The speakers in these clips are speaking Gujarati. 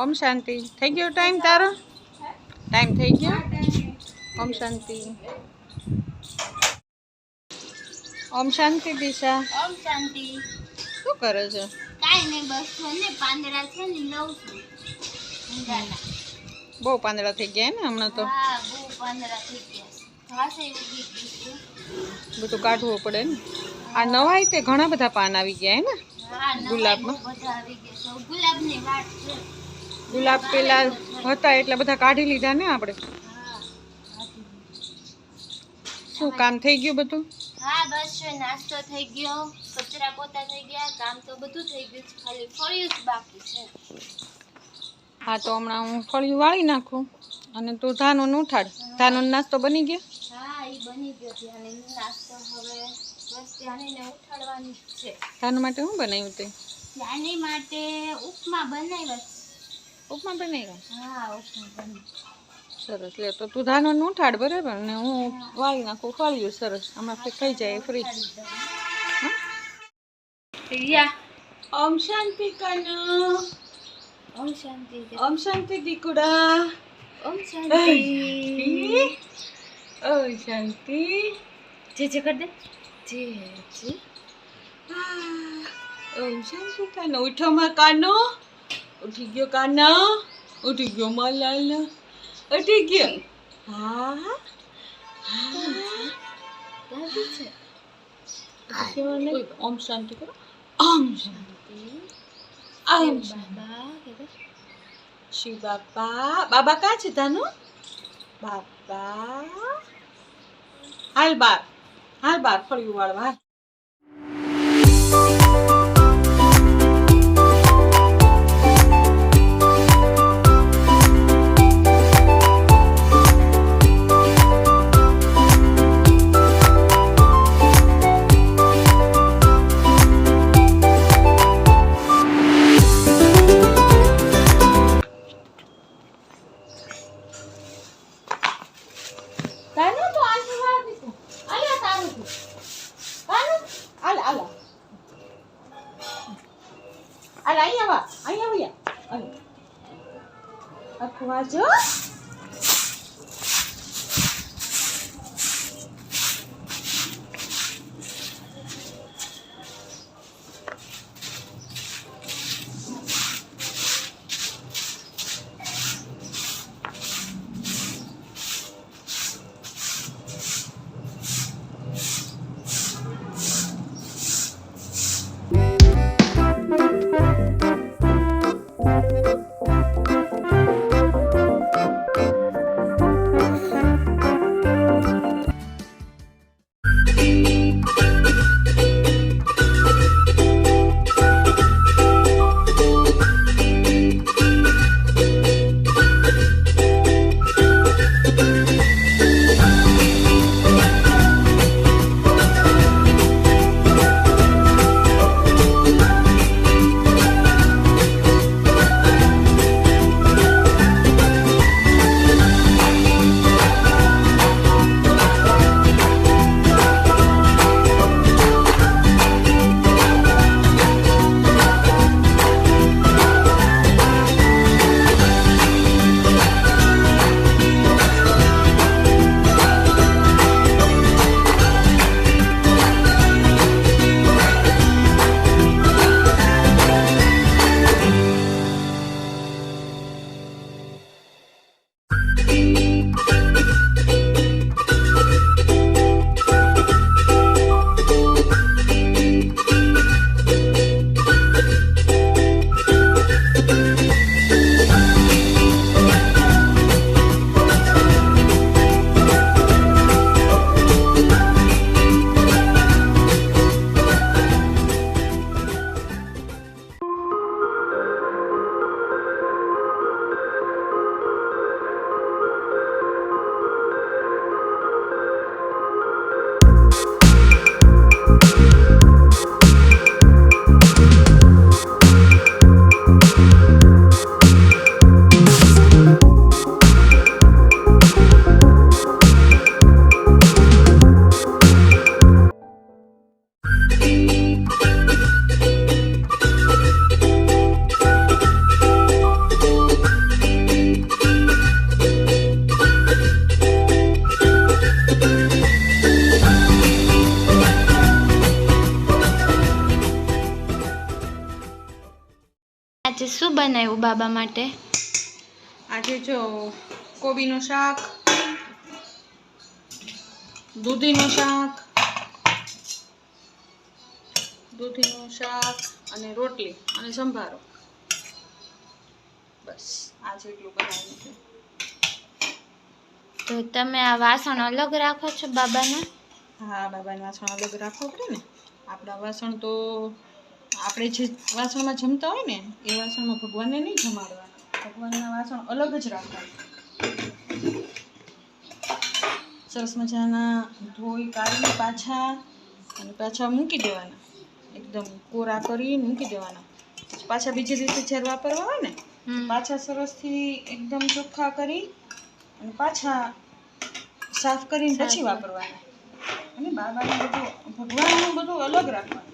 ઓમ શાંતિ. થઈ ગયો ટાઈમ તારો? ટાઈમ થઈ ગયો? ઓમ શાંતિ. ઓમ શાંતિ દિશા. ઓમ શાંતિ. શું કરે છે? કાઈ નહીં, બસ છે ને પાંદડા છે ને લઉં છું. બહુ પાંદડા થઈ ગયા ને હમણાં તો. હા, બહુ પાંદડા થઈ ગયા. ઘાસે ઉગી ગઈ. બધું કાઢવું પડે ને. આ નવાઈ તે ઘણા બધા પાન આવી ગયા હે ને? હા, ગુલાબમાં બધા આવી ગયા. ગુલાબની વાત છે. ગુલાબ પેલા હતા એટલે બધા કાઢી લીધા ને આપણે. શું કામ થઈ ગયું બધું? હા, બસ નાસ્તો થઈ ગયો, કચરા પોતા થઈ ગયા, કામ તો બધું થઈ ગયું છે, ખાલી ફળિયું જ બાકી છે. હા, તો હમણાં હું ફળિયું વાળી નાખું અને તું ધાનું ઉઠાડ. ધાનો નાસ્તો બની ગયો? હા, એ બની ગયો. ધ્યાને નાસ્તો હવે બસ ધ્યાને ઉઠાડવાની છે. ધાનું માટે શું બનાવ્યું તે? ધ્યાની માટે ઉપમા બનાવ્યા. ઉપમા બનાવ્યા? હા, ઉપમા બનાવ્યા. સરસ. લે તો તું ધાનો ઉઠાડ બરાબર ને હું વાળી નાખું ફળિયું. સરસ. હમણાં થઈ જાય ફ્રી. ઓમ શાંતિ કનો. ઓમ શાંતિ. ઓમ શાંતિ દીકુડા. ઓમ શાંતિ. ઓમ શાંતિ. જે જે કર દે. જે જે. ઓમ શાંતિ કાનો. ઉઠો માં કાનો. ઉઠી ગયો કાનો. ઉઠી ગયો મલાલ. ઉઠી ગયો. હા. ઓમ શાંતિ કરો. ઓમ શાંતિ. ઓમ શાંતિ. શિવ બાપા. બાબા કાં છે તાનો? બાપા. હાલ બાર. હાલ બાર ફળિયું વાળવા હાલ. અખવાજો. આજે શું બનાવ્યું બાબા માટે? આજે જો કોબીનું શાક, દૂધીનું શાક અને રોટલી અને સંભારો. બસ આજે એટલું બનાવ્યું છે. તો તમે આ વાસણ અલગ રાખો છો બાબાના? હા, બાબાના વાસણ અલગ રાખવું પડે ને. આપણા વાસણ તો આપણે જે વાસણમાં જમતા હોય ને એ વાસણમાં ભગવાનને નહીં જમાડવાના. ભગવાનના વાસણ અલગ જ રાખવાના. સરસ મજાના ધોઈ કાઢીને પાછા મૂકી દેવાના. એકદમ કોરા કરી મૂકી દેવાના. પાછા બીજી રીતે જ્યારે વાપરવા હોય ને પાછા સરસથી એકદમ ચોખ્ખા કરી અને પાછા સાફ કરીને પછી વાપરવાના. અને બાબાનું બધું ભગવાનનું બધું અલગ રાખવાનું.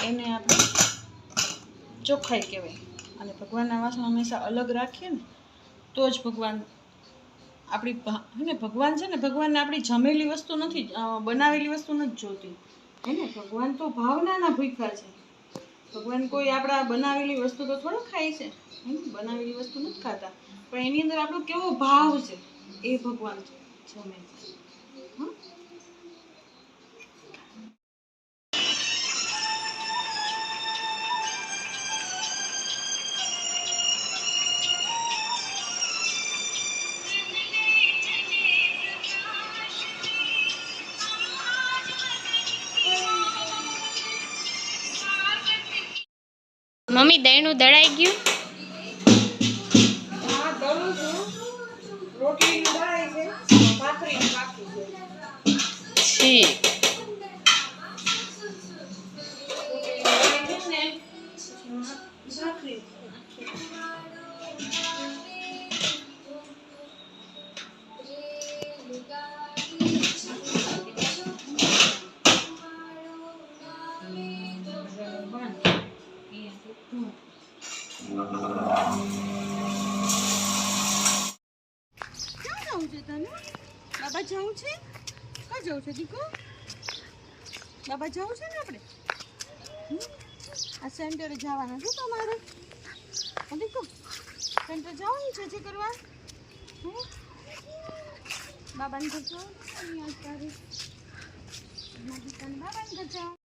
એને આપણે ચોખ્ખાઈ કહેવાય. અને ભગવાનના વાસણ હંમેશા અલગ રાખીએ ને તો જ ભગવાન ભગવાન છે ને, ભગવાનને આપણી જમેલી વસ્તુ નથી, બનાવેલી વસ્તુ નથી જોતી. ને ભગવાન તો ભાવનાના ભૂખ્યા છે. ભગવાન કોઈ આપણા બનાવેલી વસ્તુ તો થોડો ખાય છે. બનાવેલી વસ્તુ નથી ખાતા, પણ એની અંદર આપણો કેવો ભાવ છે એ ભગવાન જમે છે. મમ્મી દહીંનું દળાઈ ગયું? હા, દળું છું. રોટલીનું દળાય છે, ભાખરીનું બાકી છે. ઠીક. ક્યાં જવું છે તને? બાબા જવું છે? ક્યાં જવું છે દીકુ? બાબા જવું છે ને આપણે? આ સેન્ટરે જવાનું છે તમારે? દીકુ સેન્ટર જવાનું છે જે કરવા? બાબાને ઘર જવાનું બાબાને ઘર જવાનું.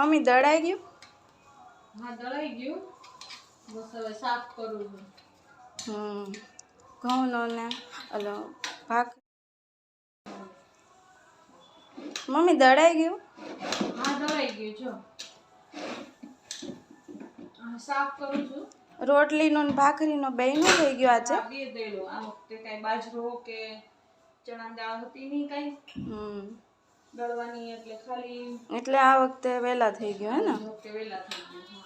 મમ્મી દળાઈ ગયું? હા દળાઈ ગયું, બસ હવે સાફ કરું છું. ઘઉંનો ને ઓલો ભાગ. મમ્મી દળાઈ ગયું? હા દળાઈ ગયું જો. સાફ કરું છું. રોટલીનો ને ભાખરીનો બેયનું થઈ ગયું આજે? બે દળ્યો. આ વખતે કઈ બાજરો કે ચણા દાળ હતી નહીં કઈ દળવાની, એટલે ખાલી એટલે આ વખતે વહેલા થઈ ગયું હે ને? આ વખતે વહેલા થઈ ગયું.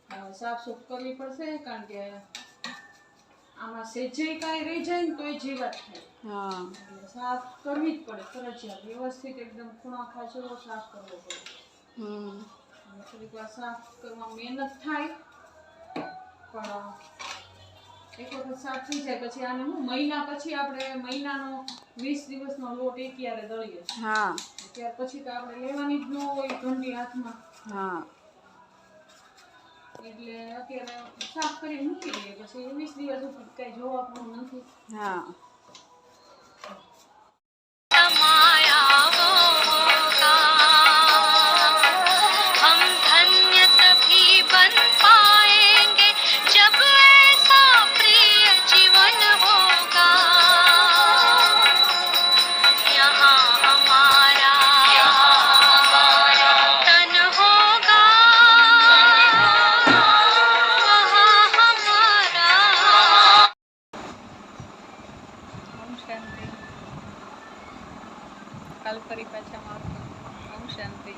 હા સાફ સુફ કરવી પડશે, કારણ કે આમાં સેજે કાંઈ રહી જાય ને તોય જીવાત થાય. હા એટલે સાફ કરવી જ પડે ફરજિયાત, વ્યવસ્થિત એકદમ ખૂણા ખાચરો સાફ કરવો પડે. અને થોડીક વાર સાફ કરવામાં મહેનત થાય, પણ એક વખત સાફ થઈ જાય પછી આને હું મહિના પછી આપણે મહિનાનો 20 દિવસનો લોટ એકયારે દળીએ. હા ત્યાર પછી તો આપણે લેવાની જ ન હોય ઘંટી હાથમાં. હા એટલે અત્યારે સાફ કરી મૂકી દઈએ, પછી 20 દિવસ સુધી કઈ જોવા પણ નથી. હા हम धन्य तभी बन पाएंगे जब ऐसा प्रिय जीवन होगा यहाँ हमारा तन होगा वहाँ हमारा। ઓમ શાંતિ. કાલ ફરી પાછા મળશું. ઓમ શાંતિ.